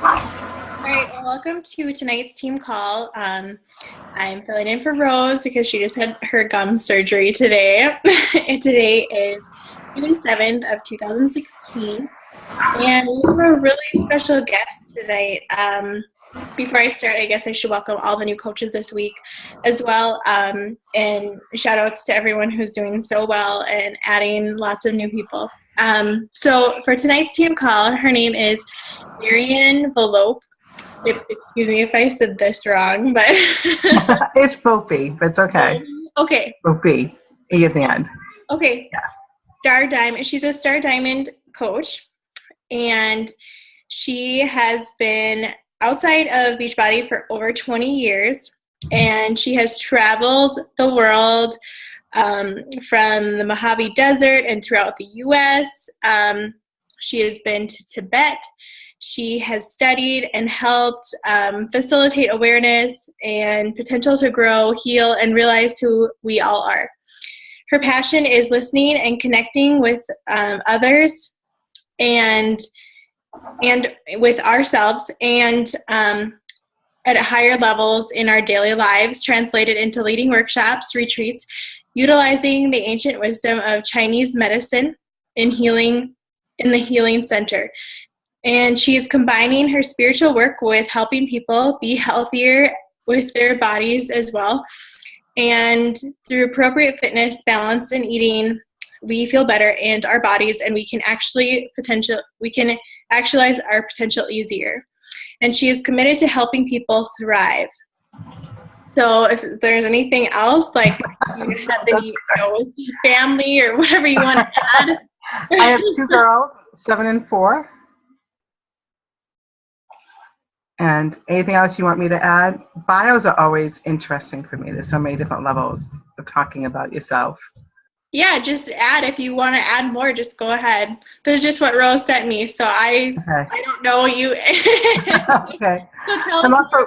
All right, well, welcome to tonight's team call. I'm filling in for Rose because she just had her gum surgery today. And today is June 7th of 2016. And we have a really special guest tonight. Before I start, I guess I should welcome all the new coaches this week as well. And shout outs to everyone who's doing so well and adding lots of new people. So for tonight's team call, her name is Marianne Volpe. Excuse me if I said this wrong, but It's Volpe, but it's okay. Okay. Volpe, E at the end. Okay. Yeah. Star Diamond. She's a Star Diamond coach, and she has been outside of Beachbody for over 20 years, and she has traveled the world from the Mojave Desert and throughout the U.S. She has been to Tibet. She has studied and helped facilitate awareness and potential to grow, heal, and realize who we all are. Her passion is listening and connecting with others and with ourselves and at higher levels in our daily lives, translated into leading workshops, retreats, utilizing the ancient wisdom of Chinese medicine in the healing center. And she is combining her spiritual work with helping people be healthier with their bodies as well. And through appropriate fitness, balance, and eating, we feel better and our bodies, and we can actualize our potential easier. And she is committed to helping people thrive. So if there's anything else, like you have any family or whatever you want to add. I have two girls, 7 and 4. And anything else you want me to add? Bios are always interesting for me. There's so many different levels of talking about yourself. Yeah, just add. If you want to add more, just go ahead. This is just what Rose sent me, so I don't know what you. Okay. So tell us more about you.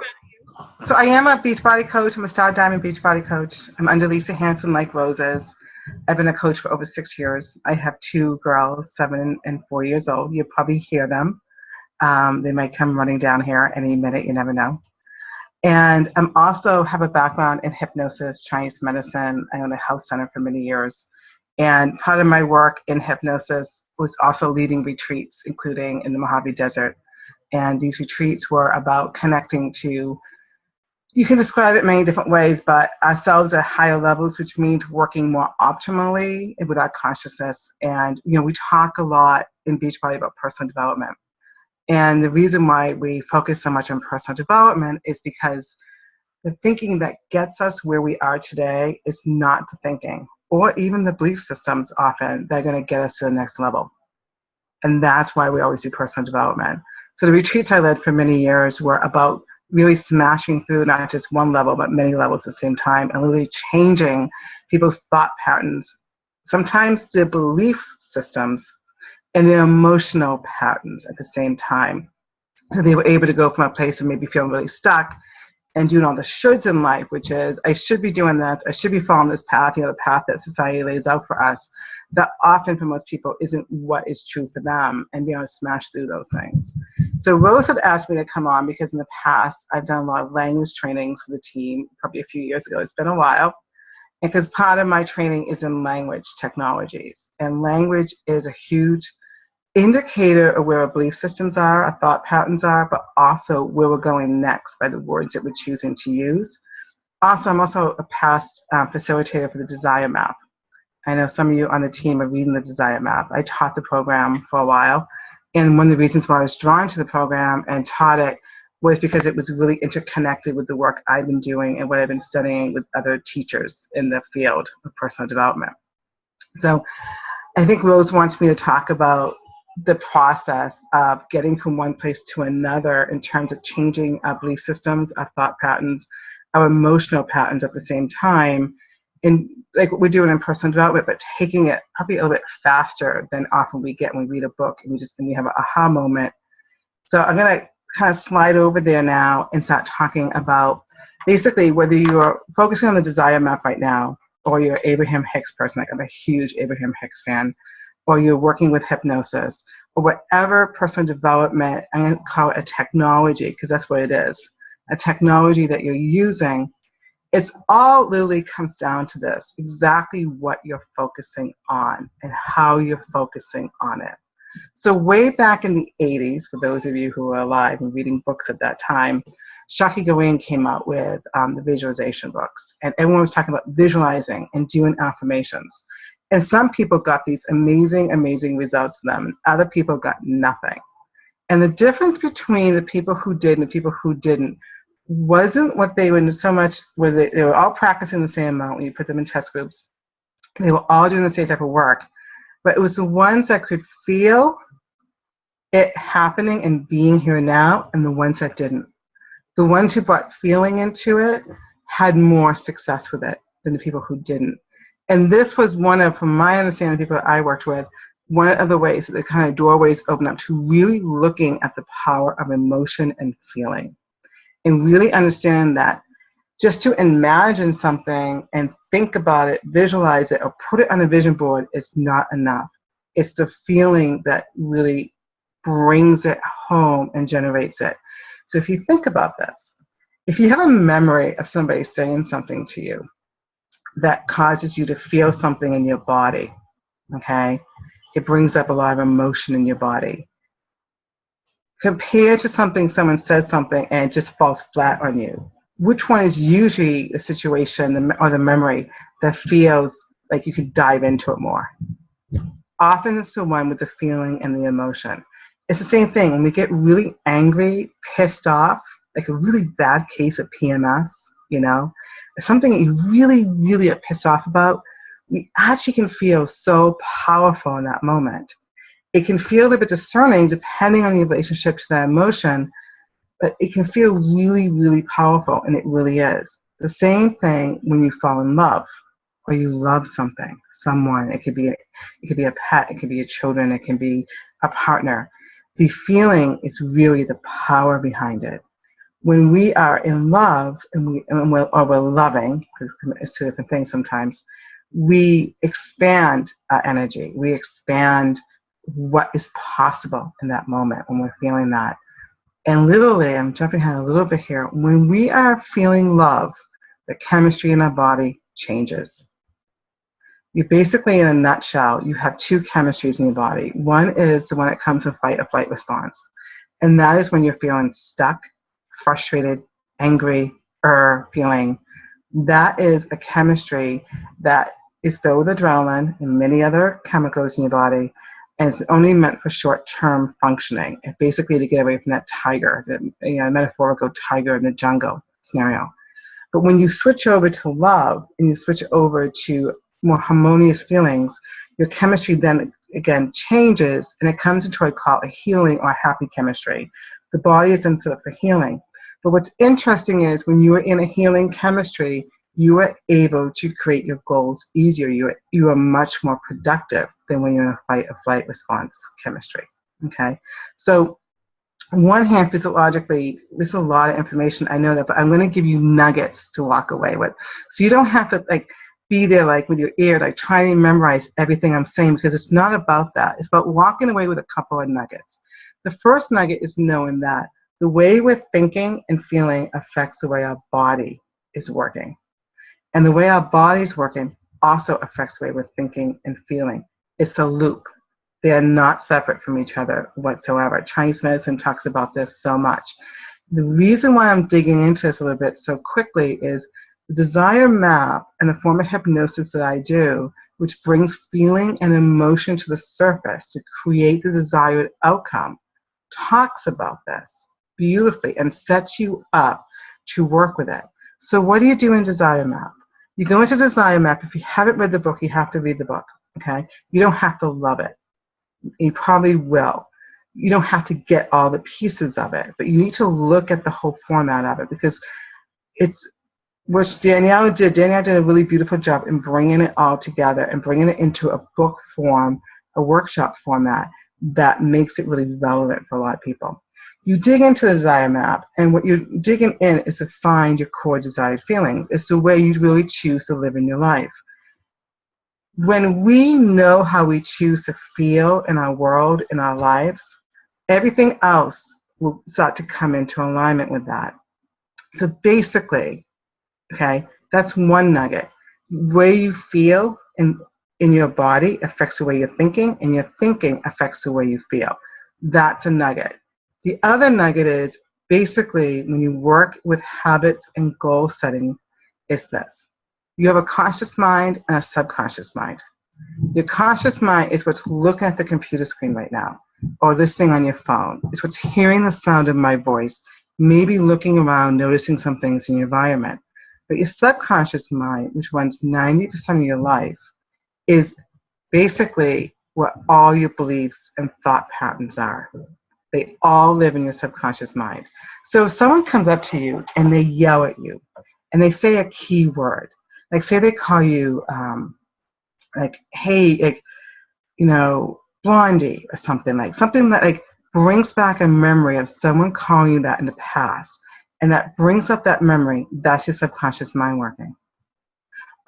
So I am a Beachbody coach. I'm a Star Diamond Beachbody coach. I'm under Lisa Hanson, like Rose is. I've been a coach for over 6 years. I have two girls, 7 and 4 years old. You'll probably hear them. They might come running down here any minute, you never know. And I also have a background in hypnosis, Chinese medicine. I owned a health center for many years. And part of my work in hypnosis was also leading retreats, including in the Mojave Desert. And these retreats were about connecting to, you can describe it many different ways, but ourselves at higher levels, which means working more optimally with our consciousness. And, we talk a lot in Beachbody about personal development. And the reason why we focus so much on personal development is because the thinking that gets us where we are today is not the thinking, or even the belief systems often that are going to get us to the next level. And that's why we always do personal development. So the retreats I led for many years were about really smashing through not just one level, but many levels at the same time, and really changing people's thought patterns, sometimes their belief systems, and their emotional patterns at the same time. So they were able to go from a place of maybe feeling really stuck and doing all the shoulds in life, which is, I should be doing this, I should be following this path, the path that society lays out for us, that often for most people isn't what is true for them, and be able to smash through those things. So Rose had asked me to come on because in the past, I've done a lot of language trainings for the team, probably a few years ago. It's been a while. Because part of my training is in language technologies. And language is a huge indicator of where our belief systems are, our thought patterns are, but also where we're going next by the words that we're choosing to use. Also, I'm also a past facilitator for the Desire Map. I know some of you on the team are reading the Desire Map. I taught the program for a while, and one of the reasons why I was drawn to the program and taught it was because it was really interconnected with the work I've been doing and what I've been studying with other teachers in the field of personal development. So I think Rose wants me to talk about the process of getting from one place to another in terms of changing our belief systems, our thought patterns, our emotional patterns at the same time, and like what we're doing in personal development, but taking it probably a little bit faster than often we get when we read a book and we have an aha moment. So I'm going to kind of slide over there now and start talking about basically whether you're focusing on the Desire Map right now, or you're an Abraham Hicks person, like I'm a huge Abraham Hicks fan, or you're working with hypnosis, or whatever personal development, I'm going to call it a technology, because that's what it is, a technology that you're using, it's all literally comes down to this, exactly what you're focusing on and how you're focusing on it. So way back in the 80s, for those of you who were alive and reading books at that time, Shaki Gawain came out with the visualization books, and everyone was talking about visualizing and doing affirmations. And some people got these amazing, amazing results from them, and other people got nothing. And the difference between the people who did and the people who didn't wasn't what they were so much, where they were all practicing the same amount when you put them in test groups. They were all doing the same type of work, but it was the ones that could feel it happening and being here now, and the ones that didn't. The ones who brought feeling into it had more success with it than the people who didn't. And this was one of, from my understanding, the people that I worked with, one of the ways that the kind of doorways open up to really looking at the power of emotion and feeling. And really understand that just to imagine something and think about it, visualize it, or put it on a vision board is not enough. It's the feeling that really brings it home and generates it. So if you think about this, if you have a memory of somebody saying something to you that causes you to feel something in your body, okay, it brings up a lot of emotion in your body. Compared to something, someone says something and it just falls flat on you, which one is usually the situation or the memory that feels like you could dive into it more? Often it's the one with the feeling and the emotion. It's the same thing when we get really angry, pissed off, like a really bad case of PMS, you know, something that you really, really are pissed off about, we actually can feel so powerful in that moment. It can feel a little bit discerning depending on your relationship to that emotion, but it can feel really, really powerful, and it really is. The same thing when you fall in love or you love something, someone. It could be a pet, it could be your children, it can be a partner. The feeling is really the power behind it. When we are in love we're loving, because it's two different things sometimes, we expand our energy. We expand what is possible in that moment when we're feeling that. And literally, I'm jumping ahead a little bit here, when we are feeling love, the chemistry in our body changes. You basically, in a nutshell, you have two chemistries in your body. One is the one that comes with fight or flight response. And that is when you're feeling stuck, frustrated, angry, feeling. That is a chemistry that is filled with adrenaline and many other chemicals in your body, and it's only meant for short-term functioning, and basically to get away from that tiger, that metaphorical tiger in the jungle scenario. But when you switch over to love and you switch over to more harmonious feelings, your chemistry then again changes, and it comes into what I call a healing or happy chemistry. The body is then set up for healing. But what's interesting is when you are in a healing chemistry, you are able to create your goals easier. You are much more productive than when you're in a fight or flight response chemistry. Okay, so on one hand, physiologically, this is a lot of information, I know that, but I'm going to give you nuggets to walk away with. So you don't have to be there with your ear, trying to memorize everything I'm saying, because it's not about that. It's about walking away with a couple of nuggets. The first nugget is knowing that the way we're thinking and feeling affects the way our body is working. And the way our body's working also affects the way we're thinking and feeling. It's a loop. They are not separate from each other whatsoever. Chinese medicine talks about this so much. The reason why I'm digging into this a little bit so quickly is the desire map and the form of hypnosis that I do, which brings feeling and emotion to the surface to create the desired outcome, talks about this beautifully and sets you up to work with it. So what do you do in Desire Map? You go into Desire Map. If you haven't read the book, you have to read the book, okay? You don't have to love it. You probably will. You don't have to get all the pieces of it, but you need to look at the whole format of it, because it's, which Danielle did. Danielle did a really beautiful job in bringing it all together and bringing it into a book form, a workshop format that makes it really relevant for a lot of people. You dig into the Desire Map, and what you're digging in is to find your core desired feelings. It's the way you really choose to live in your life. When we know how we choose to feel in our world, in our lives, everything else will start to come into alignment with that. So basically, okay, that's one nugget. Where you feel in your body affects the way you're thinking, and your thinking affects the way you feel. That's a nugget. The other nugget is basically when you work with habits and goal setting, is this. You have a conscious mind and a subconscious mind. Your conscious mind is what's looking at the computer screen right now, or listening on your phone. It's what's hearing the sound of my voice, maybe looking around, noticing some things in your environment. But your subconscious mind, which runs 90% of your life, is basically what all your beliefs and thought patterns are. They all live in your subconscious mind. So if someone comes up to you and they yell at you and they say a key word, like say they call you, like, hey, like, Blondie or something that like brings back a memory of someone calling you that in the past. And that brings up that memory, that's your subconscious mind working.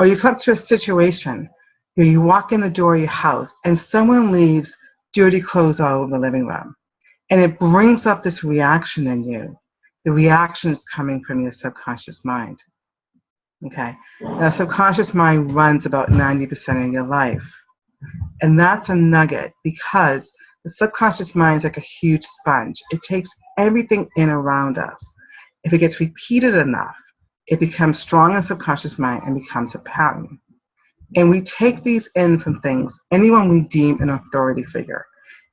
Or you come to a situation where you walk in the door of your house and someone leaves dirty clothes all over the living room. And it brings up this reaction in you. The reaction is coming from your subconscious mind. Okay? Now, subconscious mind runs about 90% of your life. And that's a nugget because the subconscious mind is like a huge sponge. It takes everything in around us. If it gets repeated enough, it becomes strong in the subconscious mind and becomes a pattern. And we take these in from things, anyone we deem an authority figure.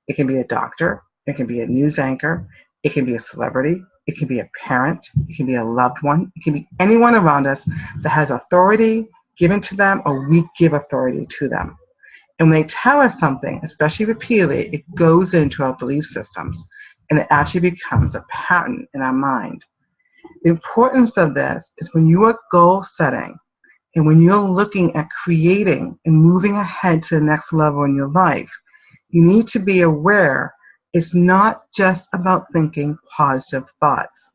It can be a doctor, it can be a news anchor, it can be a celebrity, it can be a parent, it can be a loved one, it can be anyone around us that has authority given to them or we give authority to them. And when they tell us something, especially repeatedly, it goes into our belief systems and it actually becomes a pattern in our mind. The importance of this is when you are goal setting and when you're looking at creating and moving ahead to the next level in your life, you need to be aware it's not just about thinking positive thoughts.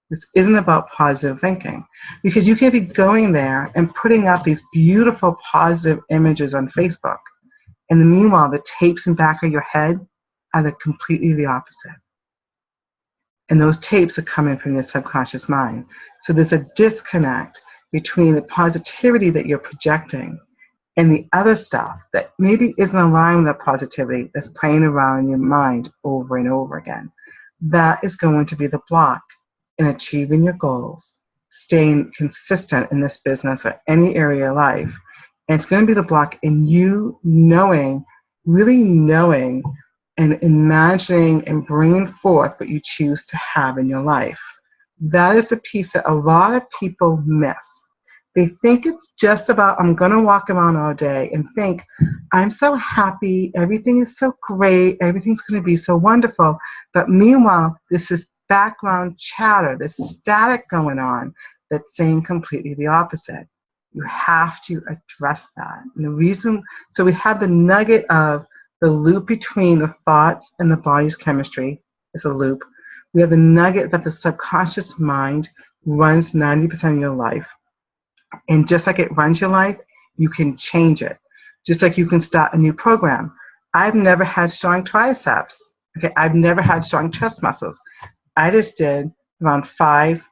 This isn't about positive thinking because you can be going there and putting up these beautiful positive images on Facebook. And meanwhile, the tapes in the back of your head are completely the opposite. And those tapes are coming from your subconscious mind. So there's a disconnect between the positivity that you're projecting and the other stuff that maybe isn't aligned with that positivity that's playing around in your mind over and over again. That is going to be the block in achieving your goals, staying consistent in this business or any area of life. And it's going to be the block in you knowing, really knowing and imagining and bringing forth what you choose to have in your life. That is a piece that a lot of people miss. They think it's just about, I'm going to walk around all day and think, I'm so happy, everything is so great, everything's going to be so wonderful. But meanwhile, this is background chatter, this static going on that's saying completely the opposite. You have to address that. And the reason, so we have the nugget of the loop between the thoughts and the body's chemistry is a loop. We have the nugget that the subconscious mind runs 90% of your life. And just like it runs your life, you can change it. Just like you can start a new program. I've never had strong triceps. Okay, I've never had strong chest muscles. I just did around 5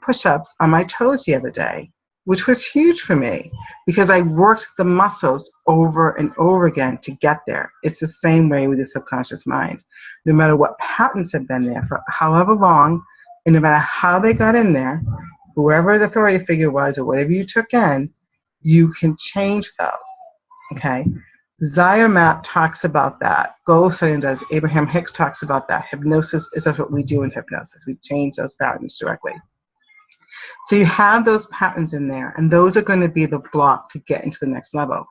push-ups on my toes the other day, which was huge for me because I worked the muscles over and over again to get there. It's the same way with the subconscious mind. No matter what patterns have been there for however long, and no matter how they got in there, whoever the authority figure was or whatever you took in, you can change those, okay? Desire Map talks about that. Goal setting does. Abraham Hicks talks about that. Hypnosis is what we do in hypnosis. We change those patterns directly. So you have those patterns in there, and those are going to be the block to get into the next level.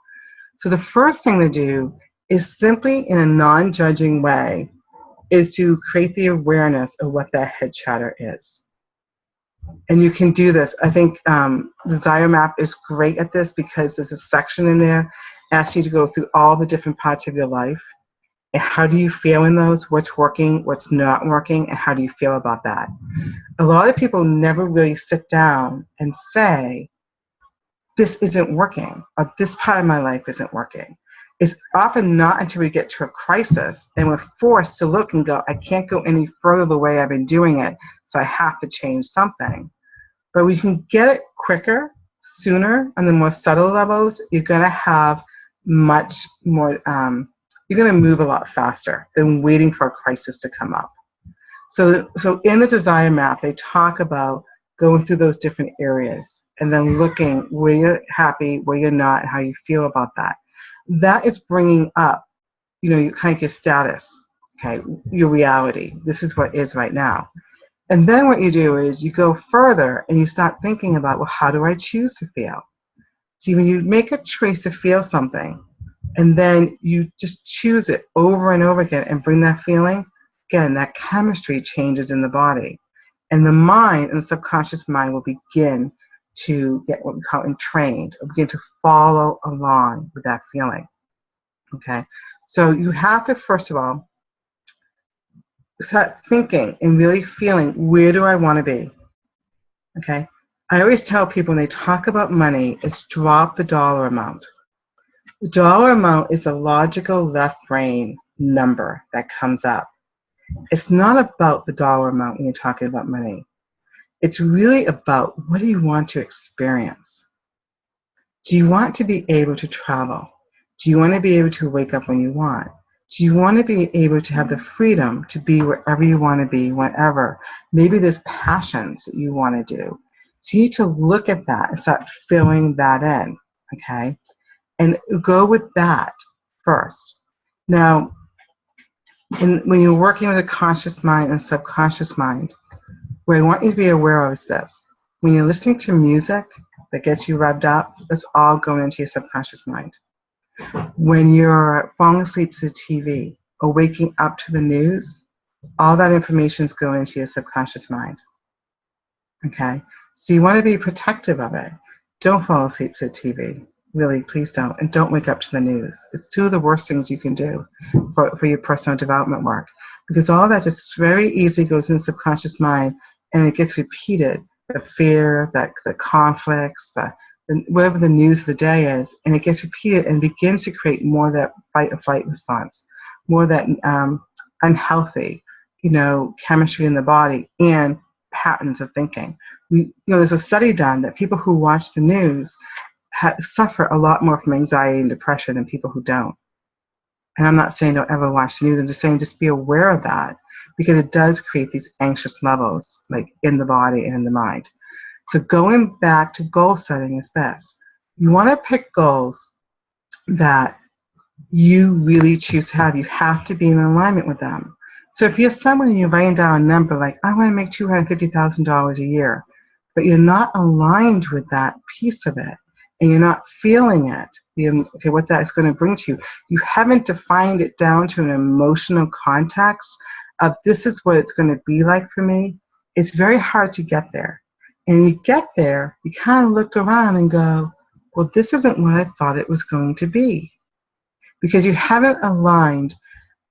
So the first thing to do is simply in a non-judging way is to create the awareness of what that head chatter is. And you can do this. I think Desire Map is great at this because there's a section in there asking you to go through all the different parts of your life. And how do you feel in those? What's working, what's not working, and how do you feel about that? A lot of people never really sit down and say, this isn't working, or this part of my life isn't working. It's often not until we get to a crisis and we're forced to look and go, I can't go any further the way I've been doing it, so I have to change something. But we can get it quicker, sooner, on the more subtle levels. You're going to have much more, you're going to move a lot faster than waiting for a crisis to come up. So in the desire map, they talk about going through those different areas and then looking where you're happy, where you're not, and how you feel about that. That is bringing up, you kind of your status, okay, your reality. This is what is right now. And then what you do is you go further and you start thinking about, well, how do I choose to feel? See, when you make a choice to feel something, and then you just choose it over and over again and bring that feeling, again, that chemistry changes in the body. And the mind and the subconscious mind will begin to get what we call entrained, or begin to follow along with that feeling. Okay? So you have to, first of all, start thinking and really feeling, where do I want to be? Okay? I always tell people when they talk about money, it's drop the dollar amount. The dollar amount is a logical left brain number that comes up. It's not about the dollar amount when you're talking about money. It's really about, what do you want to experience? Do you want to be able to travel? Do you want to be able to wake up when you want? Do you want to be able to have the freedom to be wherever you want to be, whenever? Maybe there's passions that you want to do. So you need to look at that and start filling that in, okay? And go with that first. Now, when you're working with a conscious mind and subconscious mind, what I want you to be aware of is this. When you're listening to music that gets you revved up, that's all going into your subconscious mind. When you're falling asleep to TV or waking up to the news, all that information is going into your subconscious mind. Okay? So you want to be protective of it. Don't fall asleep to TV. Really, please don't. And don't wake up to the news. It's two of the worst things you can do for your personal development work. Because all that just very easily goes in the subconscious mind, and it gets repeated. The fear, the conflicts, whatever the news of the day is, and it gets repeated and begins to create more of that fight or flight response, more of that unhealthy, chemistry in the body and patterns of thinking. There's a study done that people who watch the news suffer a lot more from anxiety and depression than people who don't. And I'm not saying don't ever watch the news. I'm just saying just be aware of that, because it does create these anxious levels, like in the body and in the mind. So going back to goal setting is this. You want to pick goals that you really choose to have. You have to be in alignment with them. So if you're someone and you're writing down a number like, I want to make $250,000 a year, but you're not aligned with that piece of it, and you're not feeling it, what that is going to bring to you, you haven't defined it down to an emotional context of, this is what it's going to be like for me, it's very hard to get there. And you get there, you kind of look around and go, well, this isn't what I thought it was going to be. Because you haven't aligned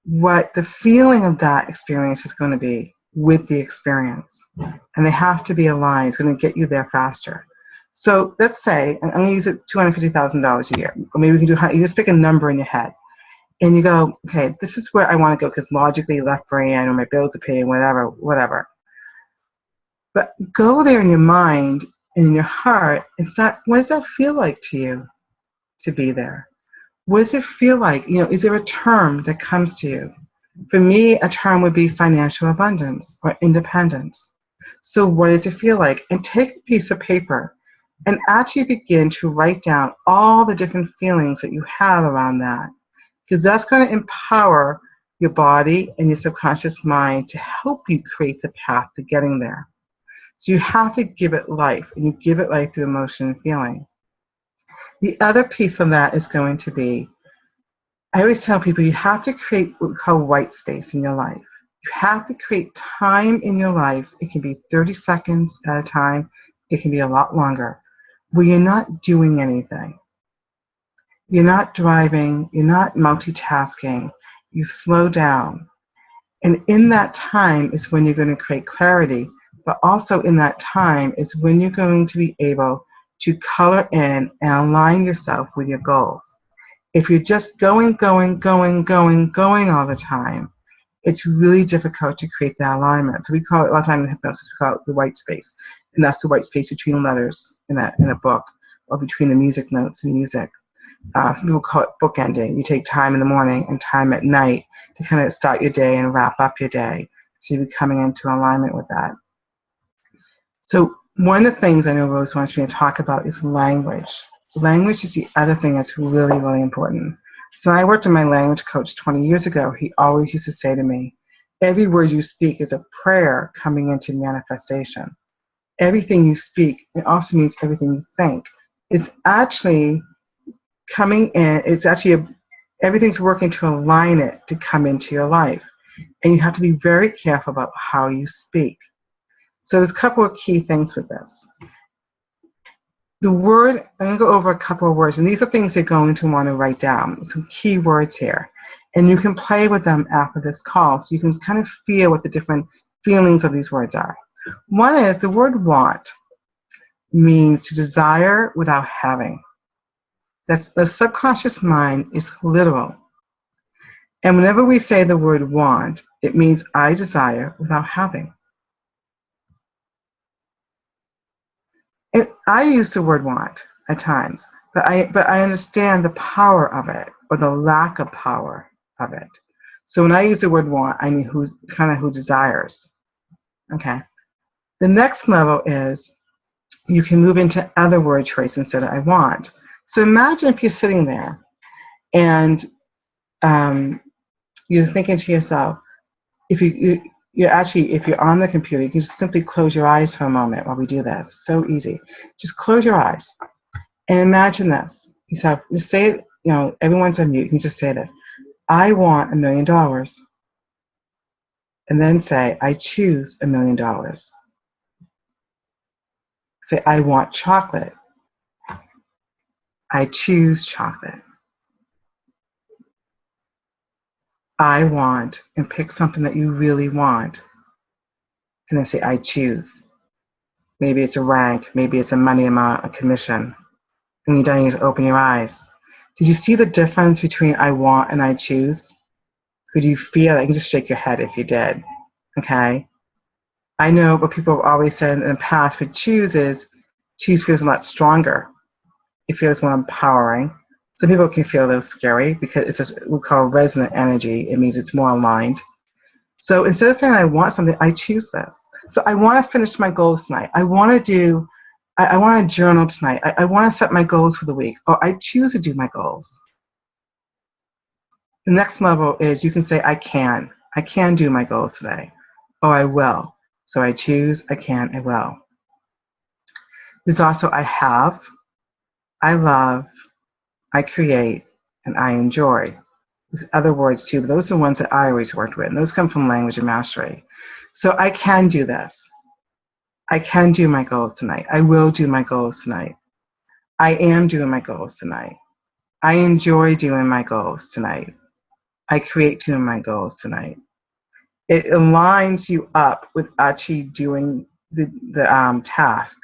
what the feeling of that experience is going to be with the experience. And they have to be aligned. It's going to get you there faster. So let's say, and I'm going to use it $250,000 a year. Or maybe we can do, you just pick a number in your head. And you go, okay, this is where I want to go, because logically, left brain, or my bills are paid, whatever. But go there in your mind and in your heart and start, what does that feel like to you to be there? What does it feel like? Is there a term that comes to you? For me, a term would be financial abundance or independence. So what does it feel like? And take a piece of paper and actually begin to write down all the different feelings that you have around that. Because that's going to empower your body and your subconscious mind to help you create the path to getting there. So you have to give it life, and you give it life through emotion and feeling. The other piece of that is going to be, I always tell people, you have to create what we call white space in your life. You have to create time in your life. It can be 30 seconds at a time. It can be a lot longer, where you're not doing anything. You're not driving. You're not multitasking. You slow down. And in that time is when you're going to create clarity. But also in that time is when you're going to be able to color in and align yourself with your goals. If you're just going all the time, it's really difficult to create that alignment. So we call it, a lot of time in hypnosis, we call it the white space. And that's the white space between letters in a book, or between the music notes and music. Some people call it bookending. You take time in the morning and time at night to kind of start your day and wrap up your day. So you're coming into alignment with that. So one of the things I know Rose wants me to talk about is language. Language is the other thing that's really, really important. So I worked with my language coach 20 years ago. He always used to say to me, every word you speak is a prayer coming into manifestation. Everything you speak, it also means everything you think. It's actually coming in, everything's working to align it to come into your life. And you have to be very careful about how you speak. So there's a couple of key things with this. The word, I'm going to go over a couple of words, and these are things you're going to want to write down, some key words here. And you can play with them after this call, so you can kind of feel what the different feelings of these words are. One is the word want means to desire without having. That's the subconscious mind is literal. And whenever we say the word want, it means I desire without having. And I use the word want at times, but I understand the power of it, or the lack of power of it. So when I use the word want, I mean who desires. Okay. The next level is you can move into other word choice instead of I want. So imagine if you're sitting there and you're thinking to yourself, if you're on the computer, you can just simply close your eyes for a moment while we do this. It's so easy. Just close your eyes and imagine this. Just say it, everyone's on mute. You can just say this. I want $1 million. And then say, I choose $1 million. Say, I want chocolate. I choose chocolate. I want, and pick something that you really want. And then say, I choose. Maybe it's a rank, maybe it's a money amount, a commission. When you're done, you just open your eyes. Did you see the difference between I want and I choose? Could you feel it? You can just shake your head if you did. Okay? I know what people have always said in the past, but choose feels a lot stronger. It feels more empowering. Some people can feel a little scary because it's what we call resonant energy. It means it's more aligned. So instead of saying I want something, I choose this. So I want to finish my goals tonight. I want to journal tonight. I want to set my goals for the week. Or I choose to do my goals. The next level is you can say I can do my goals today. Or I will. So I choose, I can, I will. There's also I have, I love, I create, and I enjoy. There's other words too, but those are the ones that I always worked with. And those come from language and mastery. So I can do this. I can do my goals tonight. I will do my goals tonight. I am doing my goals tonight. I enjoy doing my goals tonight. I create doing my goals tonight. It aligns you up with actually doing the task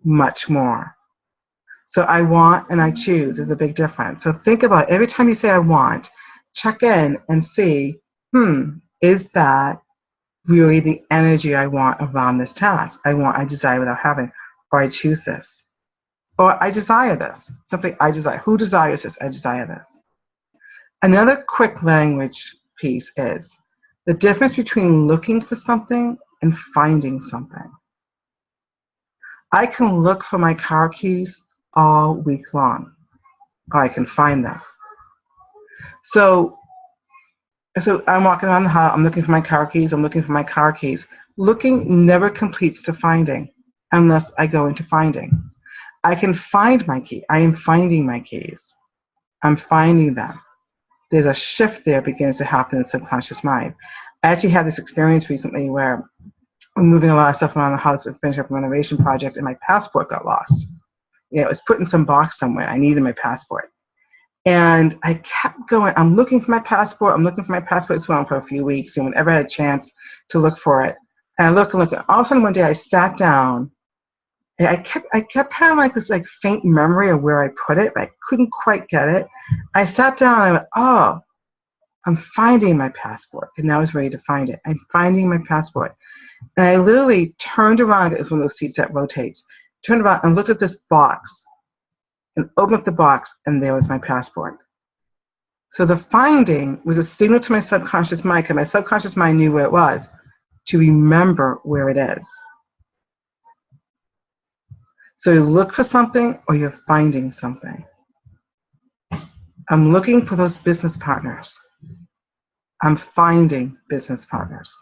much more. So I want and I choose is a big difference. So think about it. Every time you say I want, check in and see, is that really the energy I want around this task? I desire without having, or I choose this. Or I desire this. Simply I desire. Who desires this? I desire this. Another quick language piece is the difference between looking for something and finding something. I can look for my car keys all week long, or I can find them. So I'm walking around the house, I'm looking for my car keys, Looking never completes to finding unless I go into finding. I can find my key. I am finding my keys. I'm finding them. There's a shift there begins to happen in the subconscious mind. I actually had this experience recently where I'm moving a lot of stuff around the house to finish up a renovation project, and my passport got lost. It was put in some box somewhere. I needed my passport. And I kept going. I'm looking for my passport. It's been on for a few weeks. And whenever I had a chance to look for it, and I look. And all of a sudden one day I sat down I kept having like this like faint memory of where I put it, but I couldn't quite get it. I sat down and I went, oh, I'm finding my passport. And now I was ready to find it. I'm finding my passport. And I literally turned around. It was one of those seats that rotates. Turned around and looked at this box and opened up the box, and there was my passport. So the finding was a signal to my subconscious mind, because my subconscious mind knew where it was, to remember where it is. So you look for something or you're finding something. I'm looking for those business partners. I'm finding business partners.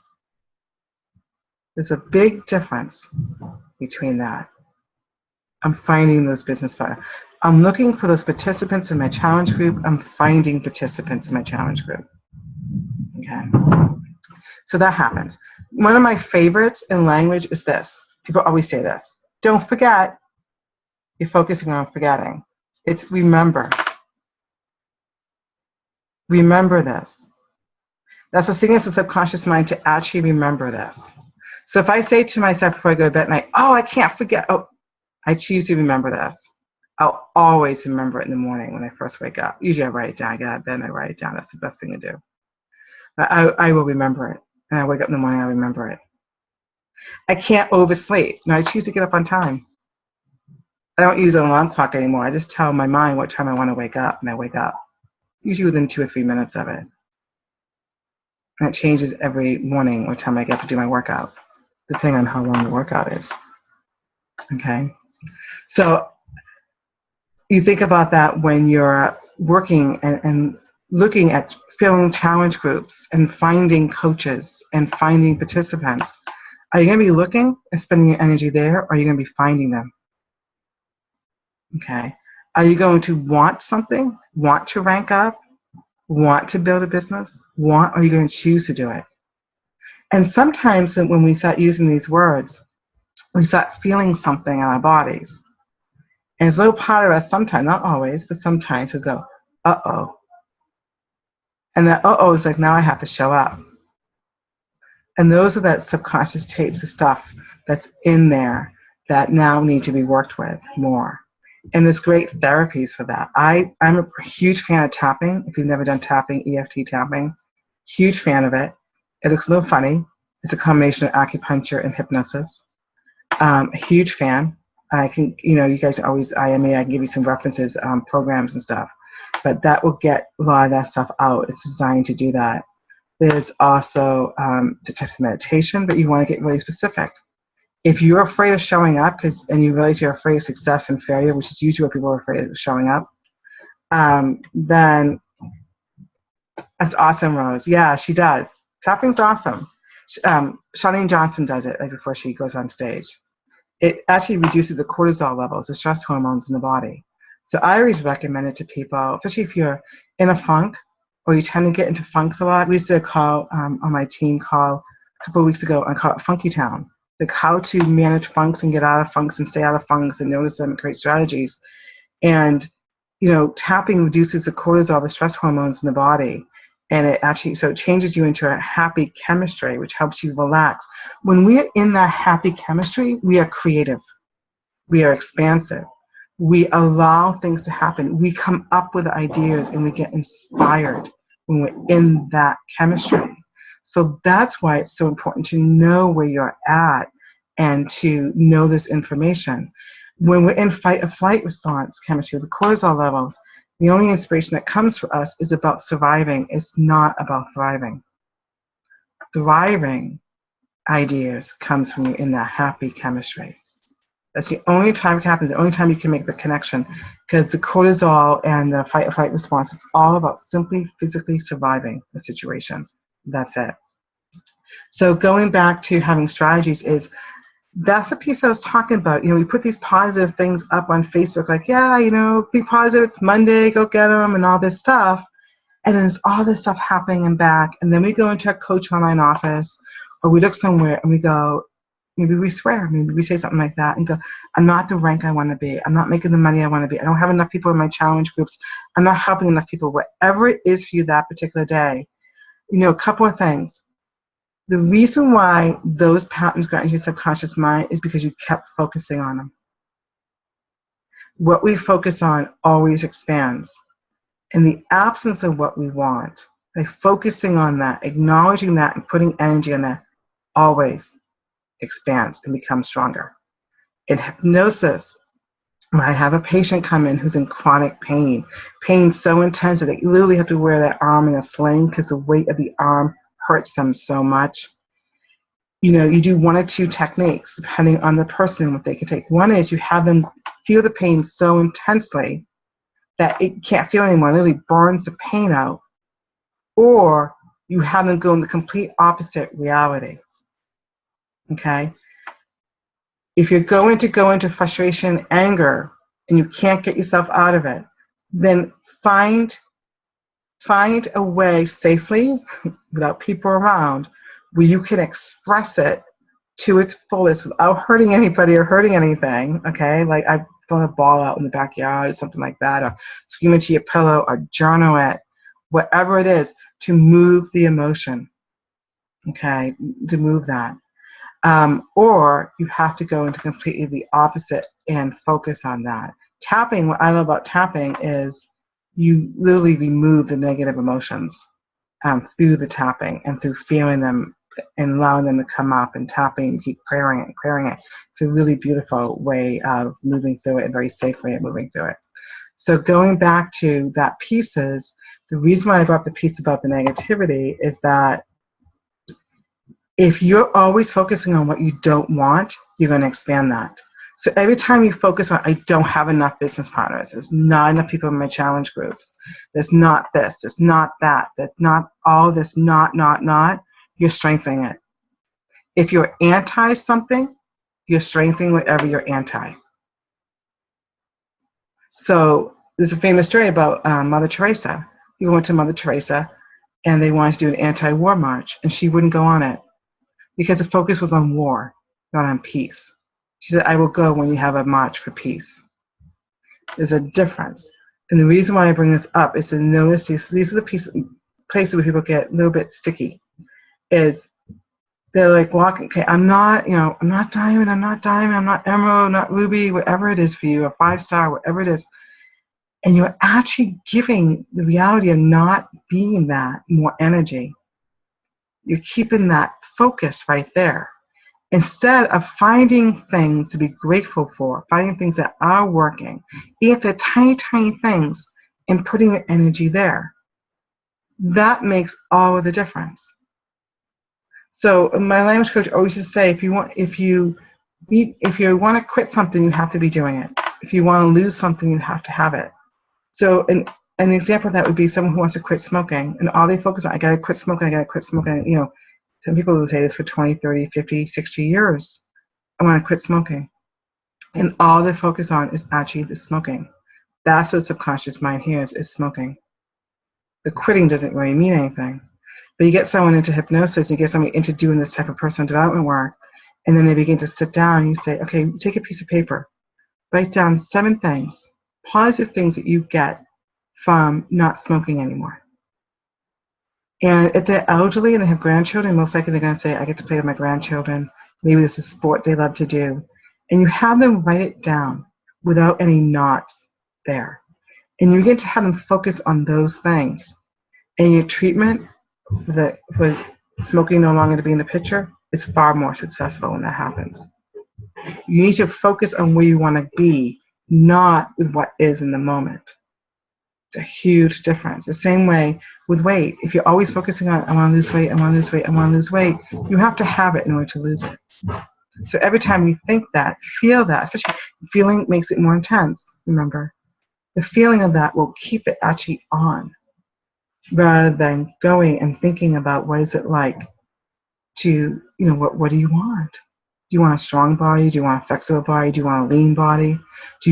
There's a big difference between that. I'm finding those business partners. I'm looking for those participants in my challenge group. I'm finding participants in my challenge group. Okay. So that happens. One of my favorites in language is this. People always say this. Don't forget. You're focusing on forgetting. It's remember. Remember this. That's a signal to the subconscious mind to actually remember this. So if I say to myself before I go to bed at night, oh, I can't forget. Oh, I choose to remember this. I'll always remember it in the morning when I first wake up. Usually I write it down. I get out of bed and I write it down. That's the best thing to do. But I will remember it. And I wake up in the morning, I remember it. I can't oversleep. No, I choose to get up on time. I don't use an alarm clock anymore. I just tell my mind what time I want to wake up, and I wake up. Usually within 2 or 3 minutes of it. And it changes every morning what time I get to do my workout, depending on how long the workout is. Okay? So you think about that when you're working and looking at filling challenge groups and finding coaches and finding participants. Are you going to be looking and spending your energy there, or are you going to be finding them? Okay. Are you going to want something, want to rank up, want to build a business, or are you going to choose to do it? And sometimes when we start using these words, we start feeling something in our bodies. And it's a little part of us sometimes, not always, but sometimes we go, uh-oh. And that uh-oh is like, now I have to show up. And those are that subconscious tapes of stuff that's in there that now need to be worked with more. And there's great therapies for that. I'm a huge fan of tapping. If you've never done tapping, EFT tapping, huge fan of it. It looks a little funny. It's a combination of acupuncture and hypnosis. A huge fan. I can, you guys always IME. I can give you some references, programs and stuff. But that will get a lot of that stuff out. It's designed to do that. There's also the type of meditation, but you want to get really specific. If you're afraid of showing up, and you realize you're afraid of success and failure, which is usually what people are afraid of showing up, then that's awesome, Rose. Yeah, she does. Tapping's awesome. Charlene Johnson does it like before she goes on stage. It actually reduces the cortisol levels, the stress hormones in the body. So I always recommend it to people, especially if you're in a funk or you tend to get into funks a lot. We used to call on my team a couple of weeks ago, I call it Funky Town. Like how to manage funks and get out of funks and stay out of funks and notice them and create strategies. And, tapping reduces the cortisol, the stress hormones in the body. And it changes you into a happy chemistry, which helps you relax. When we are in that happy chemistry, we are creative. We are expansive. We allow things to happen. We come up with ideas and we get inspired when we're in that chemistry. So that's why it's so important to know where you're at and to know this information. When we're in fight or flight response chemistry, the cortisol levels, the only inspiration that comes for us is about surviving. It's not about thriving. Thriving ideas comes from you in that happy chemistry. That's the only time it happens, the only time you can make the connection, because the cortisol and the fight or flight response is all about simply physically surviving the situation. That's it. So going back to having strategies that's the piece I was talking about. We put these positive things up on Facebook, like, be positive, it's Monday, go get them, and all this stuff. And then there's all this stuff happening in back. And then we go into a coach online office, or we look somewhere and we go, maybe we swear, maybe we say something like that and go, I'm not the rank I want to be. I'm not making the money I want to be. I don't have enough people in my challenge groups. I'm not helping enough people. Whatever it is for you that particular day, a couple of things. The reason why those patterns got into your subconscious mind is because you kept focusing on them. What we focus on always expands. In the absence of what we want, by focusing on that, acknowledging that, and putting energy on that, always expands and becomes stronger. In hypnosis, when I have a patient come in who's in chronic pain so intense that they literally have to wear that arm in a sling because the weight of the arm hurts them so much. You do one or two techniques depending on the person, what they can take. One is you have them feel the pain so intensely that it can't feel anymore, it literally burns the pain out. Or you have them go in the complete opposite reality. Okay? If you're going to go into frustration, anger, and you can't get yourself out of it, then find a way safely, without people around, where you can express it to its fullest without hurting anybody or hurting anything. Okay? Like I've thrown a ball out in the backyard or something like that, or scream into your pillow, or journal it, whatever it is, to move the emotion. Okay? To move that. Or you have to go into completely the opposite and focus on that. Tapping, what I love about tapping is you literally remove the negative emotions through the tapping and through feeling them and allowing them to come up, and tapping and keep clearing it and clearing it. It's a really beautiful way of moving through it, a very safe way of moving through it. So going back to that pieces, the reason why I brought the piece about the negativity is that if you're always focusing on what you don't want, you're going to expand that. So every time you focus on, I don't have enough business partners, there's not enough people in my challenge groups, there's not this, there's not that, there's not all this, not, you're strengthening it. If you're anti something, you're strengthening whatever you're anti. So there's a famous story about Mother Teresa. You went to Mother Teresa and they wanted to do an anti-war march, and she wouldn't go on it because the focus was on war, not on peace. She said, I will go when you have a march for peace. There's a difference. And the reason why I bring this up is to notice these are the places where people get a little bit sticky. Is they're like walking, okay, I'm not diamond, I'm not emerald, not ruby, whatever it is for you, a 5-star, whatever it is. And you're actually giving the reality of not being that more energy. You're keeping that focus right there. Instead of finding things to be grateful for, finding things that are working, even if they're tiny, tiny things, and putting your energy there. That makes all of the difference. So my language coach always used to say, if you want to quit something, you have to be doing it. If you want to lose something, you have to have it. So an example of that would be someone who wants to quit smoking, and all they focus on, I got to quit smoking. Some people will say this for 20, 30, 50, 60 years. I want to quit smoking. And all they focus on is actually the smoking. That's what the subconscious mind hears, is smoking. The quitting doesn't really mean anything. But you get someone into hypnosis, you get somebody into doing this type of personal development work, and then they begin to sit down and you say, okay, take a piece of paper, write down 7 things, positive things that you get from not smoking anymore. And if they're elderly and they have grandchildren, most likely they're going to say, I get to play with my grandchildren. Maybe this is a sport they love to do. And you have them write it down without any knots there. And you get to have them focus on those things. And your treatment for smoking no longer to be in the picture is far more successful when that happens. You need to focus on where you want to be, not with what is in the moment. It's a huge difference. The same way with weight. If you're always focusing on, I want to lose weight, I want to lose weight, I want to lose weight, you have to have it in order to lose it. So every time you think that, feel that, especially feeling makes it more intense, remember. The feeling of that will keep it actually on, rather than going and thinking about what is it like to, what do you want? Do you want a strong body? Do you want a flexible body? Do you want a lean body?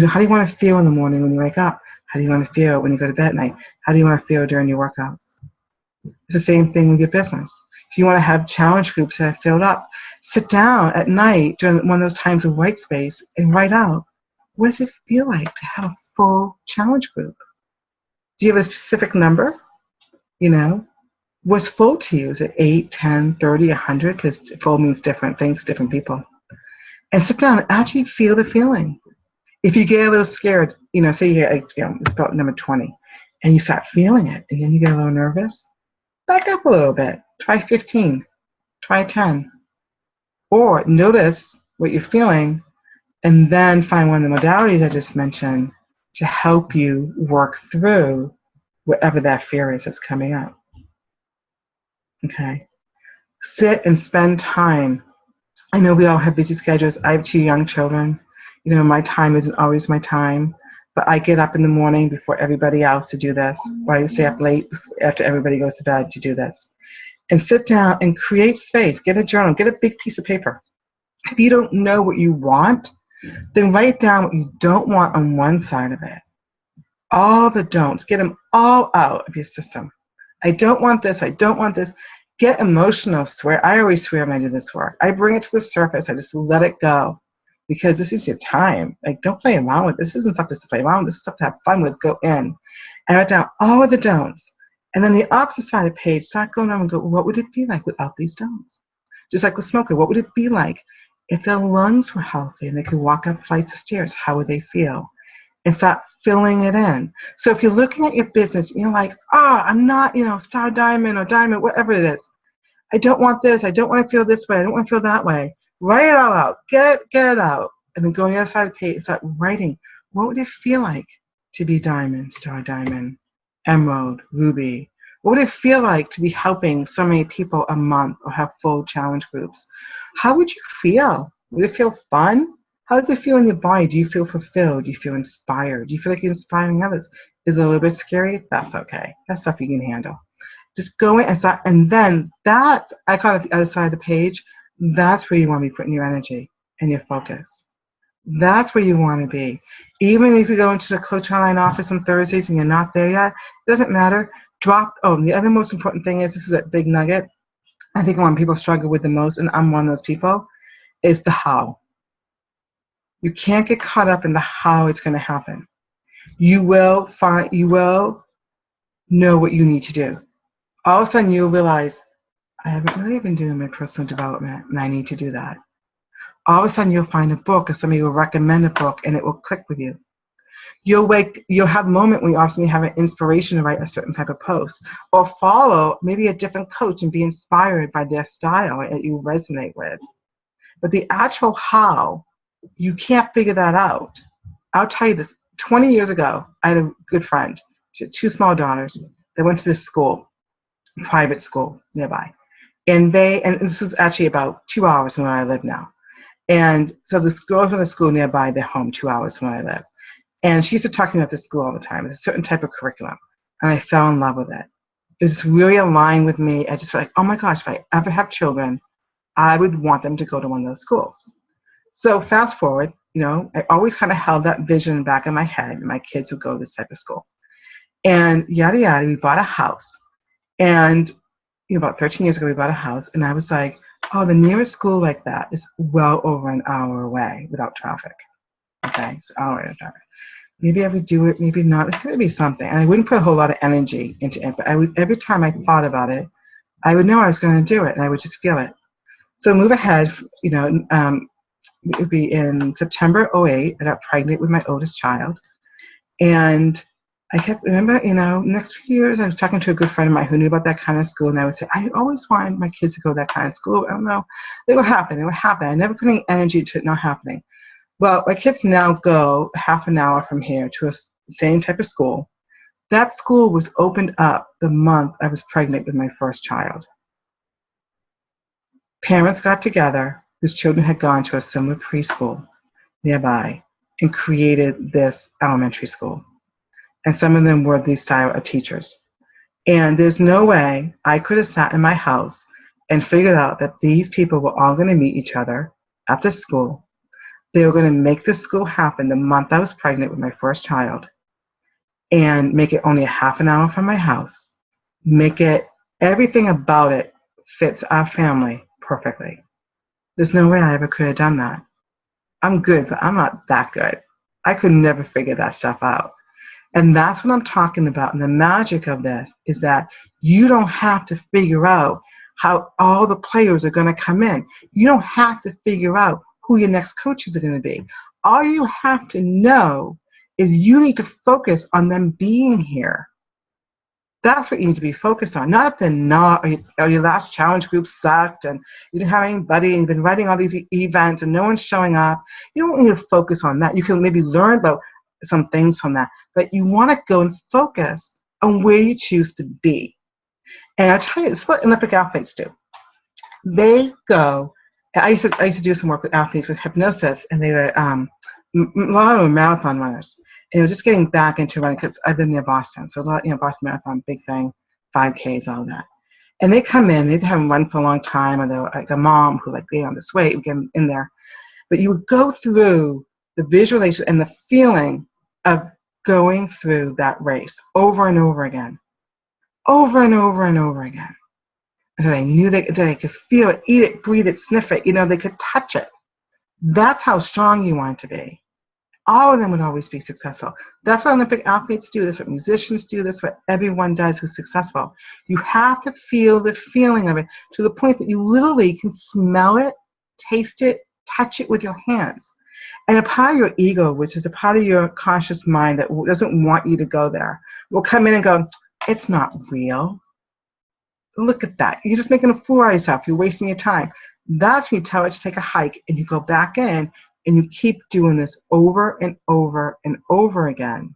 How do you want to feel in the morning when you wake up? How do you want to feel when you go to bed at night? How do you want to feel during your workouts? It's the same thing with your business. If you want to have challenge groups that are filled up, sit down at night during one of those times of white space and write out, what does it feel like to have a full challenge group? Do you have a specific number? What's full to you? Is it 8, 10, 30, 100? Because full means different things to different people. And sit down and actually feel the feeling. If you get a little scared, say you get it's about number 20, and you start feeling it, and then you get a little nervous, back up a little bit. Try 15. Try 10. Or notice what you're feeling, and then find one of the modalities I just mentioned to help you work through whatever that fear is that's coming up. Okay? Sit and spend time. I know we all have busy schedules. I have 2 young children. My time isn't always my time, but I get up in the morning before everybody else to do this, or I stay up late after everybody goes to bed to do this. And sit down and create space. Get a journal. Get a big piece of paper. If you don't know what you want, then write down what you don't want on one side of it. All the don'ts. Get them all out of your system. I don't want this. I don't want this. Get emotional. Swear. I always swear when I do this work. I bring it to the surface. I just let it go. Because this is your time. Like, don't play around with this. This isn't stuff to play around with. This is stuff to have fun with. Go in. And write down all of the don'ts. And then the opposite side of the page, start going on and go, what would it be like without these don'ts? Just like the smoker, what would it be like if their lungs were healthy and they could walk up flights of stairs? How would they feel? And start filling it in. So if you're looking at your business and you're like, I'm not, star diamond or diamond, whatever it is. I don't want this. I don't want to feel this way. I don't want to feel that way. Write it all out. Get it out. And then go on the other side of the page and start writing. What would it feel like to be diamond, star diamond, emerald, ruby? What would it feel like to be helping so many people a month or have full challenge groups? How would you feel? Would it feel fun? How does it feel in your body? Do you feel fulfilled? Do you feel inspired? Do you feel like you're inspiring others? Is it a little bit scary? That's okay. That's stuff you can handle. Just go in and start. And then that's, I call it the other side of the page. That's where you want to be putting your energy and your focus. That's where you want to be. Even if you go into the Coach Online office on Thursdays and you're not there yet, it doesn't matter. The other most important thing is, this is a big nugget, I think when people struggle with the most, and I'm one of those people, is the how. You can't get caught up in the how it's going to happen. You will know what you need to do. All of a sudden you'll realize, I haven't really been doing my personal development, and I need to do that. All of a sudden you'll find a book, or somebody will recommend a book, and it will click with you. You'll have a moment when you also have an inspiration to write a certain type of post, or follow maybe a different coach and be inspired by their style that you resonate with. But the actual how, you can't figure that out. I'll tell you this, 20 years ago, I had a good friend. She had 2 small daughters. They went to this school, private school nearby. And this was actually about 2 hours from where I live now. And so the girls from the school nearby, they're home 2 hours from where I live. And she used to talk to me about this school all the time. It's a certain type of curriculum. And I fell in love with it. It was really aligned with me. I just felt like, oh my gosh, if I ever have children, I would want them to go to one of those schools. So fast forward, I always kind of held that vision in the back of my head, and my kids would go to this type of school. And yada, yada, we bought a house. And about 13 years ago, we bought a house. And I was like, the nearest school like that is well over an hour away without traffic. Okay, so hour without traffic. Maybe I would do it, maybe not. It's going to be something. And I wouldn't put a whole lot of energy into it. But every time I thought about it, I would know I was going to do it, and I would just feel it. So move ahead, it would be in September 2008. I got pregnant with my oldest child. And I remember, next few years, I was talking to a good friend of mine who knew about that kind of school. And I would say, I always wanted my kids to go to that kind of school. I don't know. It would happen. I never put any energy to it not happening. Well, my kids now go half an hour from here to the same type of school. That school was opened up the month I was pregnant with my first child. Parents got together whose children had gone to a similar preschool nearby and created this elementary school. And some of them were these style of teachers. And there's no way I could have sat in my house and figured out that these people were all going to meet each other at the school. They were going to make this school happen the month I was pregnant with my first child, and make it only a half an hour from my house. Make it, everything about it fits our family perfectly. There's no way I ever could have done that. I'm good, but I'm not that good. I could never figure that stuff out. And that's what I'm talking about. And the magic of this is that you don't have to figure out how all the players are going to come in. You don't have to figure out who your next coaches are going to be. All you have to know is you need to focus on them being here. That's what you need to be focused on. Not if they're not, or your last challenge group sucked and you didn't have anybody and you've been writing all these events and no one's showing up. You don't need to focus on that. You can maybe learn about some things from that, but you want to go and focus on where you choose to be. And I'll tell you, this is what Olympic athletes do. They go, I used to do some work with athletes with hypnosis, and they were, a lot of them were marathon runners. And they were just getting back into running because I live near Boston. So a lot, Boston Marathon, big thing, 5Ks, all that. And they come in, they haven't run for a long time, or they're like a mom who gained on this weight, we get them in there. But you would go through the visualization and the feeling of going through that race over and over again. Over and over and over again. And they knew they could feel it, eat it, breathe it, sniff it. They could touch it. That's how strong you want to be. All of them would always be successful. That's what Olympic athletes do. That's what musicians do. That's what everyone does who's successful. You have to feel the feeling of it to the point that you literally can smell it, taste it, touch it with your hands. And a part of your ego, which is a part of your conscious mind that doesn't want you to go there, will come in and go, it's not real. Look at that. You're just making a fool out of yourself. You're wasting your time. That's when you tell it to take a hike and you go back in and you keep doing this over and over and over again.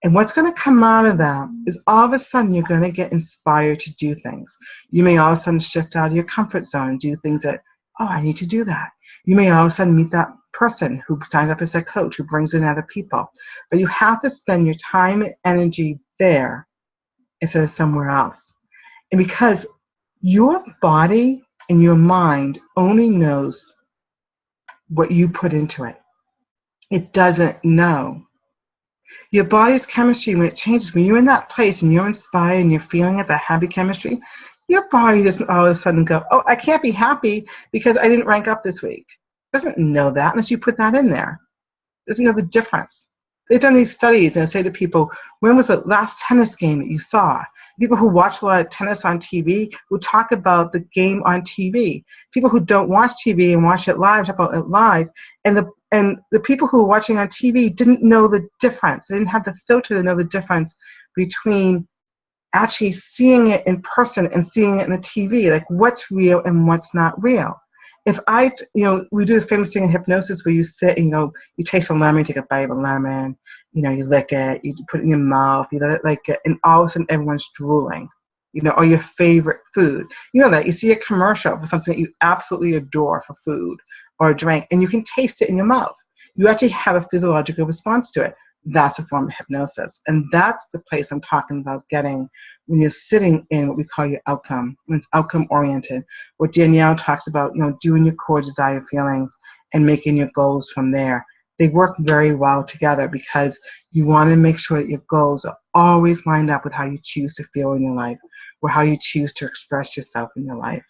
And what's going to come out of that is all of a sudden you're going to get inspired to do things. You may all of a sudden shift out of your comfort zone and do things that, oh, I need to do that. You may all of a sudden meet that person who signed up as a coach, who brings in other people. But you have to spend your time and energy there instead of somewhere else. And because your body and your mind only knows what you put into it. It doesn't know. Your body's chemistry, when it changes, when you're in that place and you're inspired and you're feeling it, that happy chemistry, your body doesn't all of a sudden go, oh, I can't be happy because I didn't rank up this week. It doesn't know that unless you put that in there. It doesn't know the difference. They've done these studies and they say to people, when was the last tennis game that you saw? People who watch a lot of tennis on TV will talk about the game on TV. People who don't watch TV and watch it live talk about it live. And the people who are watching on TV didn't know the difference. They didn't have the filter to know the difference between actually seeing it in person and seeing it in the TV, like what's real and what's not real. If we do the famous thing in hypnosis where you sit and you taste a lemon, you take a bite of a lemon, you lick it, you put it in your mouth, you let it and all of a sudden everyone's drooling, or your favorite food. That you see a commercial for something that you absolutely adore for food or a drink, and you can taste it in your mouth. You actually have a physiological response to it. That's a form of hypnosis. And that's the place I'm talking about getting when you're sitting in what we call your outcome, when it's outcome oriented. What Danielle talks about, doing your core desire feelings and making your goals from there. They work very well together because you want to make sure that your goals are always lined up with how you choose to feel in your life or how you choose to express yourself in your life.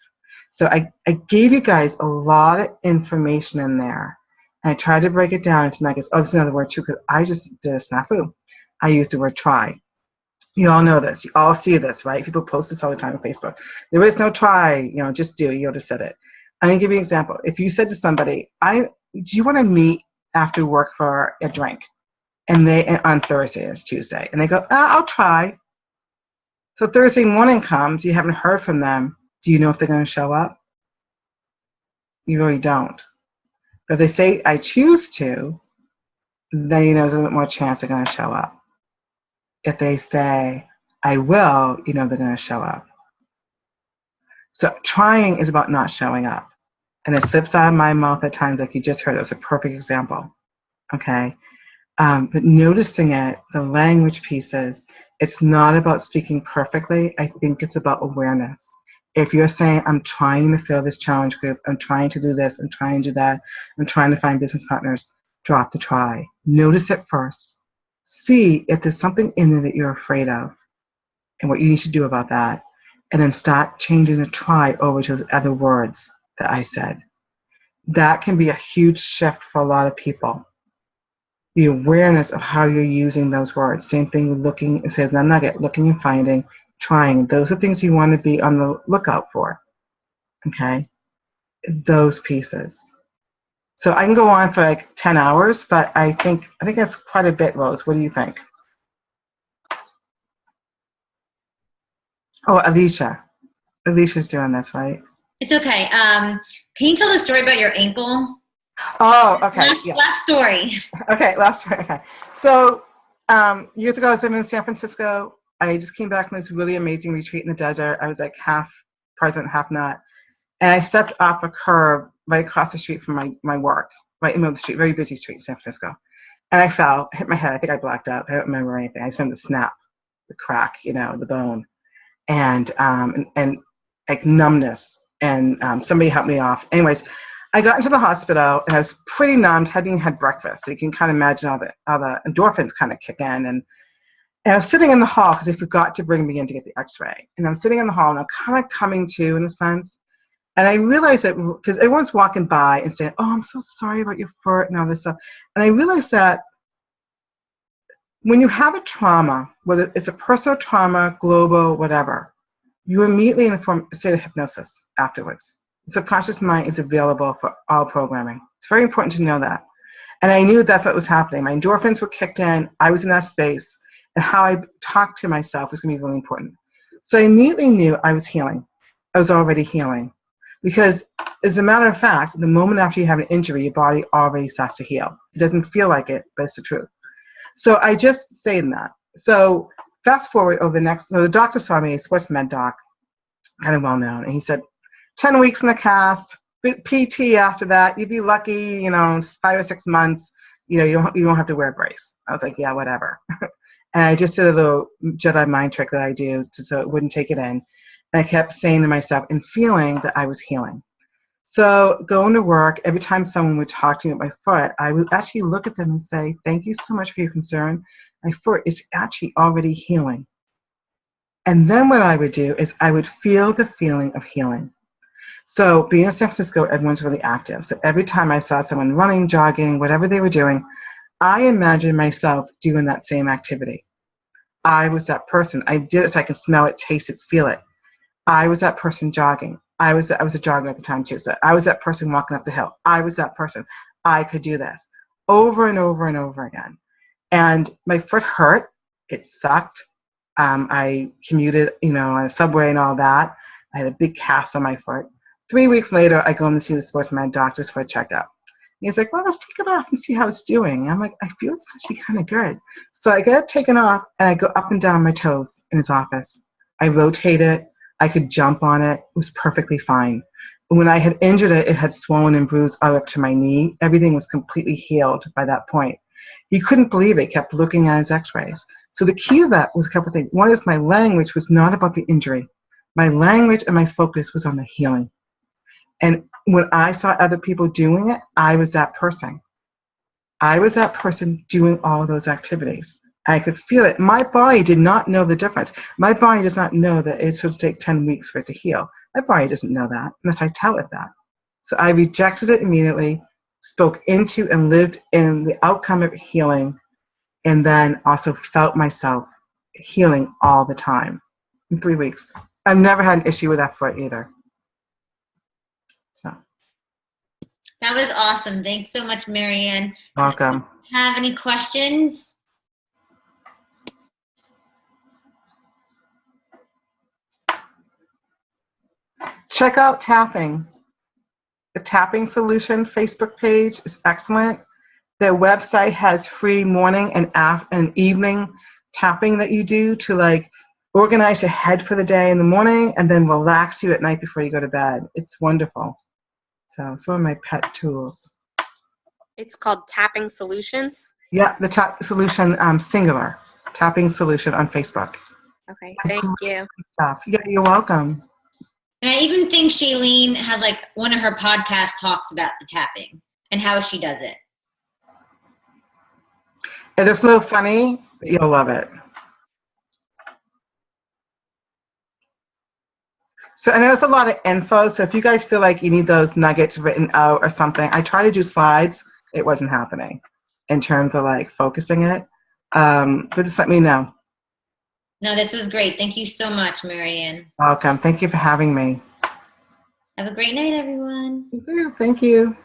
So I gave you guys a lot of information in there. And I tried to break it down into nuggets. Oh, there's another word too, because I just did a snafu. I used the word try. You all know this. You all see this, right? People post this all the time on Facebook. There is no try, just do. You just said it. I'm going to give you an example. If you said to somebody, do you want to meet after work for a drink? And on Thursday, it's Tuesday. And they go, I'll try. So Thursday morning comes, you haven't heard from them. Do you know if they're going to show up? You really don't. But if they say, I choose to, then there's a little bit more chance they're going to show up. If they say, I will, they're going to show up. So trying is about not showing up. And it slips out of my mouth at times, like you just heard. That was a perfect example. Okay? But noticing it, the language pieces, it's not about speaking perfectly. I think it's about awareness. If you're saying, I'm trying to fill this challenge group, I'm trying to do this, I'm trying to do that, I'm trying to find business partners, drop the try. Notice it first. See if there's something in there that you're afraid of and what you need to do about that. And then start changing the try over to those other words that I said. That can be a huge shift for a lot of people. The awareness of how you're using those words. Same thing with looking, it says in the nugget, looking and finding, trying. Those are things you want to be on the lookout for. Okay? Those pieces. So I can go on for like 10 hours, but I think that's quite a bit, Rose. What do you think? Oh, Alicia. Alicia's doing this, right? It's okay. Can you tell the story about your ankle? Oh, okay. Last story. Okay, last story. Okay. So years ago, I was living in San Francisco. I just came back from this really amazing retreat in the desert. I was like half present, half not. And I stepped off a curb right across the street from my work, right in the middle of the street, very busy street in San Francisco. And I fell, hit my head. I think I blacked out. I don't remember anything. I just remember the snap, the crack, the bone, and like numbness. And somebody helped me off. Anyways, I got into the hospital and I was pretty numbed, hadn't even had breakfast. So you can kind of imagine all the endorphins kind of kick in. And I was sitting in the hall because they forgot to bring me in to get the x-ray. And I'm sitting in the hall and I'm kind of coming to in a sense. And I realized that because everyone's walking by and saying, oh, I'm so sorry about your foot and all this stuff. And I realized that when you have a trauma, whether it's a personal trauma, global, whatever, you immediately in a state of hypnosis afterwards. The subconscious mind is available for all programming. It's very important to know that. And I knew that's what was happening. My endorphins were kicked in. I was in that space. And how I talked to myself was going to be really important. So I immediately knew I was healing. I was already healing. Because as a matter of fact, the moment after you have an injury, your body already starts to heal. It doesn't feel like it, but it's the truth. So I just stayed in that. So fast forward over so the doctor saw me, a sports med doc, kind of well known, and he said, 10 weeks in the cast, PT after that, you'd be lucky, 5 or 6 months, you don't have to wear a brace. I was like, yeah, whatever. And I just did a little Jedi mind trick that I do so it wouldn't take it in. And I kept saying to myself and feeling that I was healing. So going to work, every time someone would talk to me about my foot, I would actually look at them and say, thank you so much for your concern. My foot is actually already healing. And then what I would do is I would feel the feeling of healing. So being in San Francisco, everyone's really active. So every time I saw someone running, jogging, whatever they were doing, I imagined myself doing that same activity. I was that person. I did it so I could smell it, taste it, feel it. I was that person jogging. I was a jogger at the time too. So I was that person walking up the hill. I was that person. I could do this over and over and over again. And my foot hurt. It sucked. I commuted, on a subway and all that. I had a big cast on my foot. 3 weeks later, I go in to see the sports med doctors for a checkup. He's like, well, let's take it off and see how it's doing. And I'm like, I feel it's actually kind of good. So I get it taken off and I go up and down my toes in his office. I rotate it. I could jump on it. It was perfectly fine. When I had injured it, it had swollen and bruised all up to my knee. Everything was completely healed by that point. He couldn't believe it. He kept looking at his x-rays. So the key to that was a couple of things. One is my language was not about the injury. My language and my focus was on the healing. And when I saw other people doing it, I was that person. I was that person doing all of those activities. I could feel it. My body did not know the difference. My body does not know that it's supposed to take 10 weeks for it to heal. My body doesn't know that unless I tell it that. So I rejected it immediately, spoke into and lived in the outcome of healing, and then also felt myself healing all the time in 3 weeks. I've never had an issue with that foot either. So. That was awesome. Thanks so much, Marianne. Welcome. Have any questions? Check out tapping. The Tapping Solution Facebook page is excellent. Their website has free morning and evening tapping that you do to organize your head for the day in the morning and then relax you at night before you go to bed. It's wonderful. So it's one of my pet tools. It's called Tapping Solutions? Yeah, the Tap Solution, singular. Tapping Solution on Facebook. Okay, thank you. Stuff. Yeah, you're welcome. And I even think Shailene has one of her podcasts talks about the tapping and how she does it. It's a little funny, but you'll love it. So, and there's a lot of info. So if you guys feel like you need those nuggets written out or something, I try to do slides. It wasn't happening in terms of focusing it. But just let me know. No, this was great. Thank you so much, Marianne. Welcome. Thank you for having me. Have a great night, everyone. Thank you.